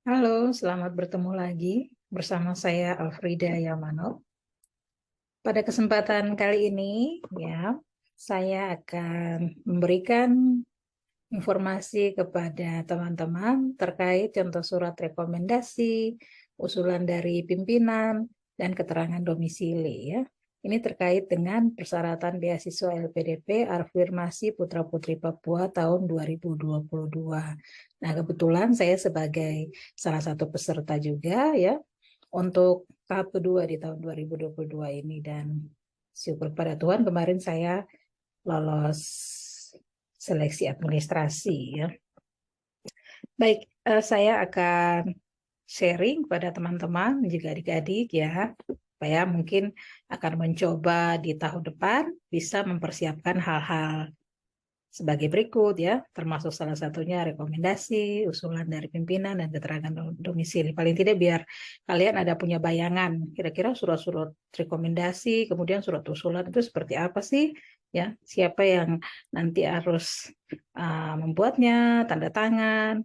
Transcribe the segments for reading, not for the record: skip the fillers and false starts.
Halo, selamat bertemu lagi bersama saya Alfrida Yamanov. Pada kesempatan kali ini, ya, saya akan memberikan informasi kepada teman-teman terkait contoh surat rekomendasi, usulan dari pimpinan, dan keterangan domisili, ya. Ini terkait dengan persyaratan beasiswa LPDP Afirmasi Putra Putri Papua tahun 2022. Nah, kebetulan saya sebagai salah satu peserta juga, ya, untuk tahap kedua di tahun 2022 ini, dan syukur pada Tuhan kemarin saya lolos seleksi administrasi, ya. Baik, saya akan sharing pada teman-teman juga adik-adik, ya, supaya mungkin akan mencoba di tahun depan bisa mempersiapkan hal-hal sebagai berikut, ya, termasuk salah satunya rekomendasi, usulan dari pimpinan, dan keterangan domisili. Paling tidak biar kalian ada punya bayangan, kira-kira surat-surat rekomendasi, kemudian surat usulan itu seperti apa sih, ya, siapa yang nanti harus membuatnya, tanda tangan,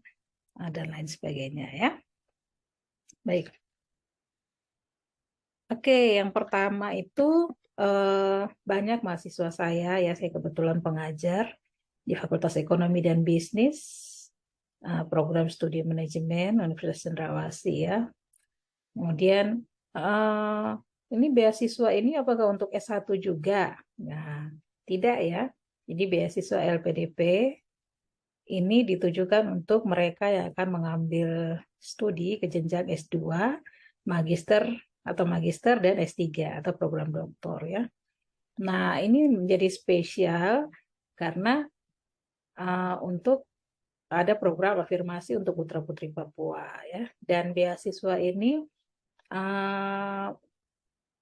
dan lain sebagainya, ya. Baik. Oke, yang pertama itu banyak mahasiswa saya kebetulan pengajar di Fakultas Ekonomi dan Bisnis, program studi manajemen Universitas Cendrawasih, ya. Kemudian eh, ini beasiswa ini apakah untuk S1 juga? Nah, tidak, ya. Jadi beasiswa LPDP ini ditujukan untuk mereka yang akan mengambil studi ke jenjang S2, magister magister dan S3 atau program doktor, ya. Nah, ini menjadi spesial karena untuk ada program afirmasi untuk putra-putri Papua, ya. Dan beasiswa ini uh,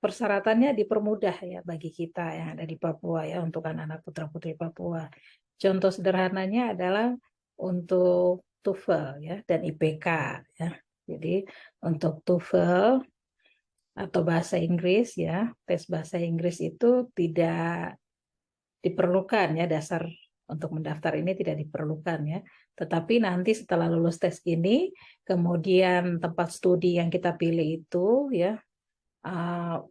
persyaratannya dipermudah, ya, bagi kita yang ada di Papua, ya, untuk anak-anak putra-putri Papua. Contoh sederhananya adalah untuk TOEFL, ya, dan IPK, ya. Jadi untuk TOEFL atau bahasa Inggris, ya, tes bahasa Inggris itu tidak diperlukan, ya, dasar untuk mendaftar ini tidak diperlukan, ya. Tetapi nanti setelah lulus tes ini, kemudian tempat studi yang kita pilih itu, ya,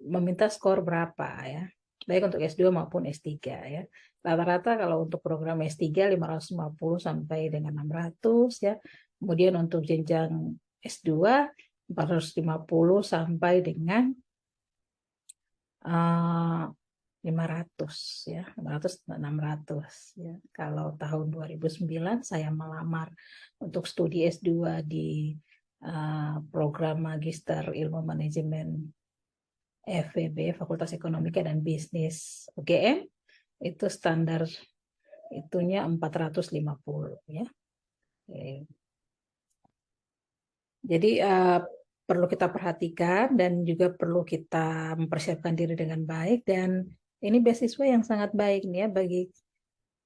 meminta skor berapa, ya, baik untuk S2 maupun S3, ya. Rata-rata kalau untuk program S3 550 sampai dengan 600, ya. Kemudian untuk jenjang S2 450 sampai dengan 500, ya, 500 600, ya. Kalau tahun 2009 saya melamar untuk studi S2 di program Magister Ilmu Manajemen FEB Fakultas Ekonomika dan Bisnis UGM, itu standar itunya 450, ya. Oke. Jadi perlu kita perhatikan dan juga perlu kita mempersiapkan diri dengan baik, dan ini beasiswa yang sangat baik nih, ya, bagi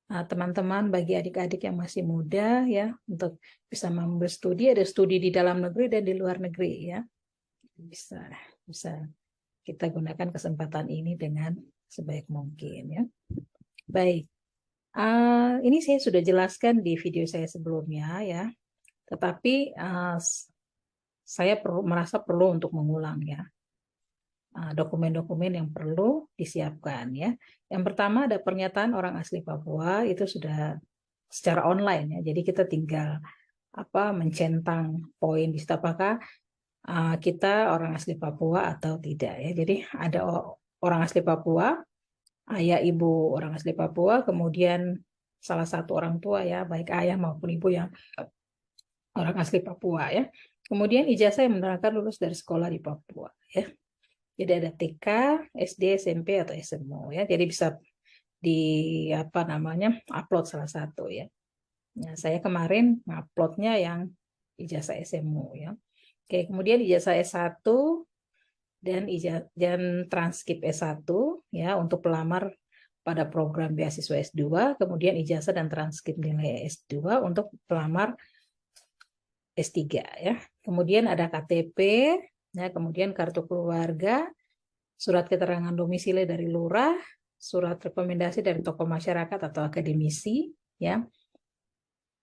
teman-teman, bagi adik-adik yang masih muda, ya, untuk bisa mengambil studi, ada studi di dalam negeri dan di luar negeri, ya. Bisa bisa kita gunakan kesempatan ini dengan sebaik mungkin, ya. Baik. Ini saya sudah jelaskan di video saya sebelumnya, ya. Tetapi saya merasa perlu untuk mengulang, ya, dokumen-dokumen yang perlu disiapkan, ya. Yang pertama ada pernyataan orang asli Papua, itu sudah secara online, ya. Jadi kita tinggal mencentang poin di situ apakah kita orang asli Papua atau tidak, ya. Jadi ada orang asli Papua, ayah ibu orang asli Papua, kemudian salah satu orang tua, ya, baik ayah maupun ibu yang orang asli Papua, ya. Kemudian ijazah yang menerangkan lulus dari sekolah di Papua, ya. Jadi ada TK, SD, SMP atau SMO, ya. Jadi bisa di upload salah satu, ya. Nah, saya kemarin nguploadnya yang ijazah SMO, ya. Oke, kemudian ijazah S1 dan transkrip S1, ya, untuk pelamar pada program beasiswa S2, kemudian ijazah dan transkrip nilai S2 untuk pelamar S3, ya. Kemudian ada KTP, ya, kemudian kartu keluarga, surat keterangan domisili dari lurah, surat rekomendasi dari tokoh masyarakat atau akademisi, ya.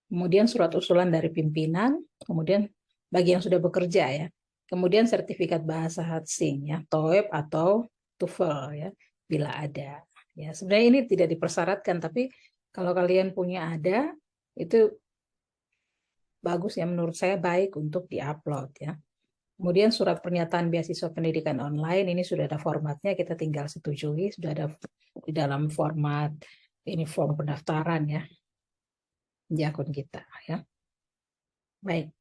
Kemudian surat usulan dari pimpinan, kemudian bagi yang sudah bekerja ya. Kemudian sertifikat bahasa asing ya, TOEFL atau TOEFL ya, bila ada. Ya, sebenarnya ini tidak dipersyaratkan, tapi kalau kalian punya ada, itu bagus ya, menurut saya baik untuk diupload ya. Kemudian surat pernyataan beasiswa pendidikan online ini sudah ada formatnya, kita tinggal setujui, sudah ada di dalam format ini form pendaftaran ya di akun kita ya. Baik.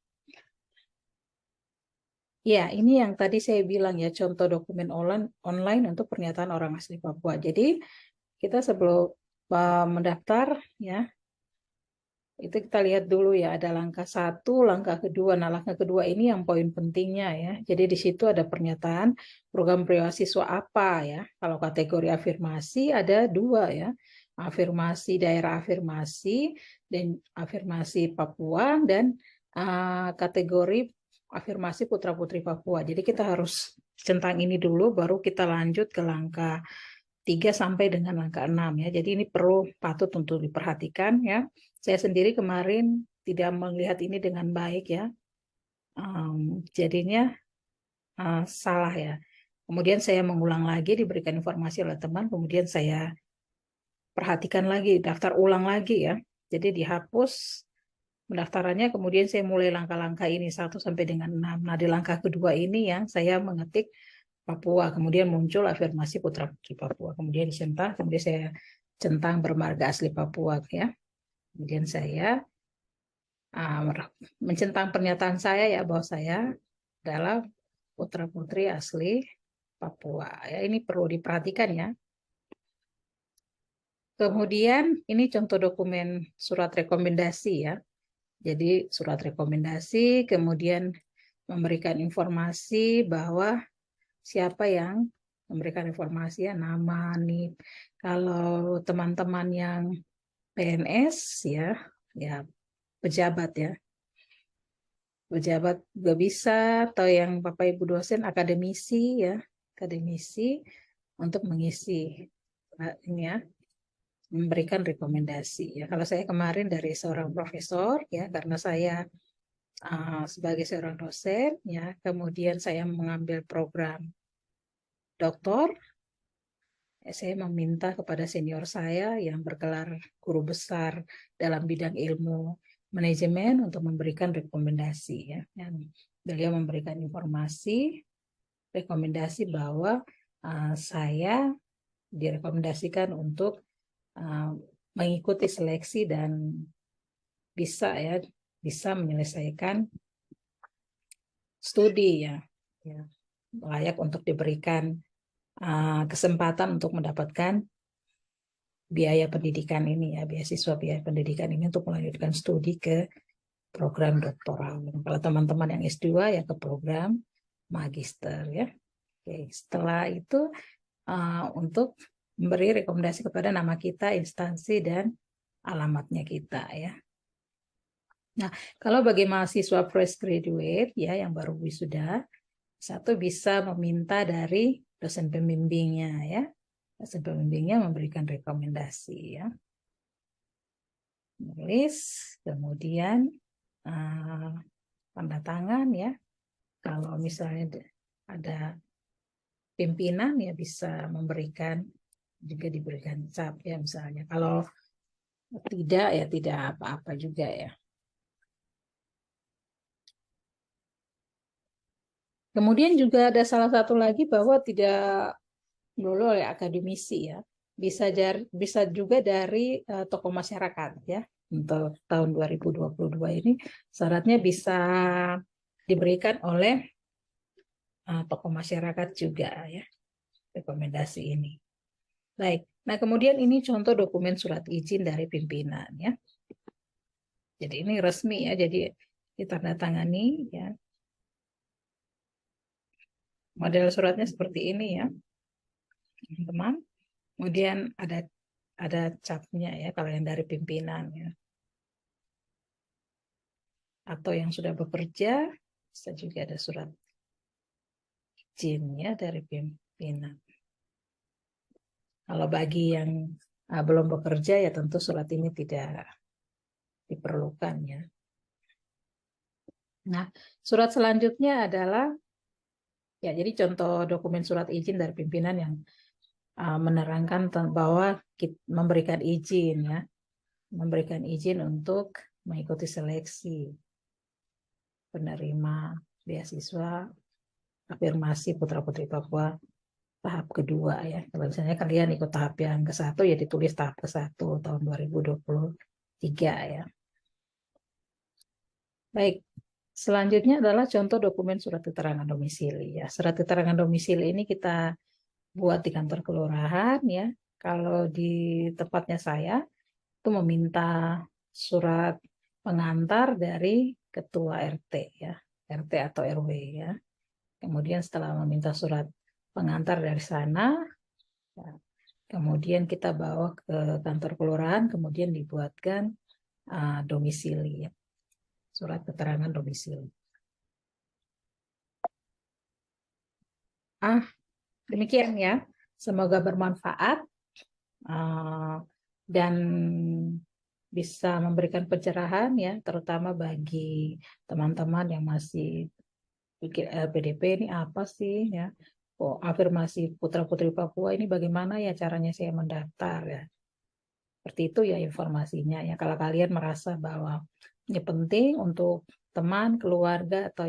Ya, ini yang tadi saya bilang ya, contoh dokumen online untuk pernyataan orang asli Papua. Jadi kita sebelum mendaftar ya, itu kita lihat dulu ya, ada langkah satu, langkah kedua. Nah, langkah kedua ini yang poin pentingnya ya. Jadi di situ ada pernyataan program beasiswa apa ya. Kalau kategori afirmasi ada dua ya. Afirmasi daerah afirmasi dan afirmasi Papua dan kategori afirmasi putra-putri Papua. Jadi kita harus centang ini dulu, baru kita lanjut ke langkah 3 sampai dengan angka 6 ya. Jadi ini perlu patut untuk diperhatikan ya. Saya sendiri kemarin tidak melihat ini dengan baik ya. Jadinya salah ya. Kemudian saya mengulang lagi, diberikan informasi oleh teman, kemudian saya perhatikan lagi, daftar ulang lagi ya. Jadi dihapus pendaftarannya, kemudian saya mulai langkah-langkah ini 1 sampai dengan 6. Nah, di langkah kedua ini yang saya mengetik Papua, kemudian muncul afirmasi putra putri Papua, kemudian centang, kemudian saya centang bermarga asli Papua ya, kemudian saya mencentang pernyataan saya ya bahwa saya adalah putra putri asli Papua ya, ini perlu diperhatikan ya. Kemudian ini contoh dokumen surat rekomendasi ya, jadi surat rekomendasi, kemudian memberikan informasi bahwa siapa yang memberikan informasi ya, nama, nih. Kalau teman-teman yang PNS ya, ya pejabat ya. Pejabat juga bisa, atau yang Bapak Ibu dosen akademisi ya, akademisi untuk mengisi ini ya, memberikan rekomendasi ya. Kalau saya kemarin dari seorang profesor ya, karena saya sebagai seorang dosen ya, kemudian saya mengambil program doktor, saya meminta kepada senior saya yang bergelar guru besar dalam bidang ilmu manajemen untuk memberikan rekomendasi ya. Dan beliau memberikan informasi, rekomendasi bahwa saya direkomendasikan untuk mengikuti seleksi dan bisa menyelesaikan studi ya, layak untuk diberikan kesempatan untuk mendapatkan biaya pendidikan ini ya, beasiswa biaya pendidikan ini untuk melanjutkan studi ke program doktoral. Kalau teman-teman yang S2 ya ke program magister ya. Oke, setelah itu untuk memberi rekomendasi kepada nama kita, instansi dan alamatnya kita ya. Nah, kalau bagi mahasiswa fresh graduate ya yang baru wisuda, satu bisa meminta dari dosen pembimbingnya ya. Dosen pembimbingnya memberikan rekomendasi ya. Nulis, kemudian tanda tangan ya. Kalau misalnya ada pimpinan ya bisa memberikan, juga diberikan cap ya misalnya. Kalau tidak ya tidak apa-apa juga ya. Kemudian juga ada salah satu lagi bahwa tidak melulu oleh akademisi ya. Bisa juga dari tokoh masyarakat ya. Untuk tahun 2022 ini syaratnya bisa diberikan oleh tokoh masyarakat juga ya, rekomendasi ini. Baik, nah kemudian ini contoh dokumen surat izin dari pimpinan ya. Jadi ini resmi ya, jadi ditandatangani ya. Model suratnya seperti ini ya, teman-teman. Kemudian ada capnya ya kalau yang dari pimpinan ya. Atau yang sudah bekerja bisa juga ada surat izin ya dari pimpinan. Kalau bagi yang belum bekerja ya tentu surat ini tidak diperlukan ya. Nah, surat selanjutnya adalah, ya jadi contoh dokumen surat izin dari pimpinan yang menerangkan bahwa memberikan izin ya, memberikan izin untuk mengikuti seleksi penerima beasiswa afirmasi putra-putri Papua tahap kedua ya. Kalau misalnya kalian ikut tahap yang ke-1 ya ditulis tahap ke-1 tahun 2023 ya. Baik, selanjutnya adalah contoh dokumen surat keterangan domisili ya. Surat keterangan domisili ini kita buat di kantor kelurahan ya. Kalau di tempatnya saya itu meminta surat pengantar dari ketua RT ya, RT atau RW ya. Kemudian setelah meminta surat pengantar dari sana, ya, kemudian kita bawa ke kantor kelurahan, kemudian dibuatkan domisili ya, surat keterangan domisili. Demikian ya, semoga bermanfaat dan bisa memberikan pencerahan ya, terutama bagi teman-teman yang masih pikir LPDP ini apa sih ya. Oh, afirmasi putra-putri Papua ini bagaimana ya caranya saya mendaftar ya. Seperti itu ya informasinya ya. Kalau kalian merasa bahwa ini penting untuk teman, keluarga atau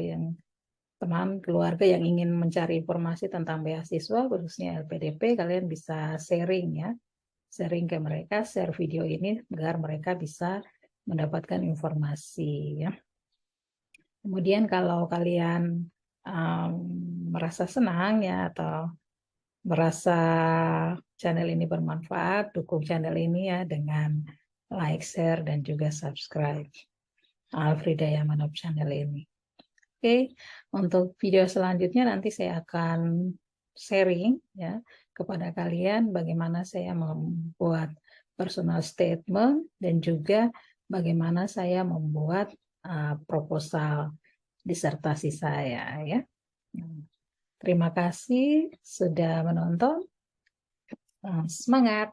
teman keluarga yang ingin mencari informasi tentang beasiswa khususnya LPDP, kalian bisa sharing ya, sharing ke mereka, share video ini agar mereka bisa mendapatkan informasi ya. Kemudian kalau kalian merasa senang ya atau merasa channel ini bermanfaat, dukung channel ini ya dengan like, share dan juga subscribe Alfrida Yamanov channel ini. Oke, untuk video selanjutnya nanti saya akan sharing ya kepada kalian bagaimana saya membuat personal statement dan juga bagaimana saya membuat proposal disertasi saya ya. Terima kasih sudah menonton. Semangat!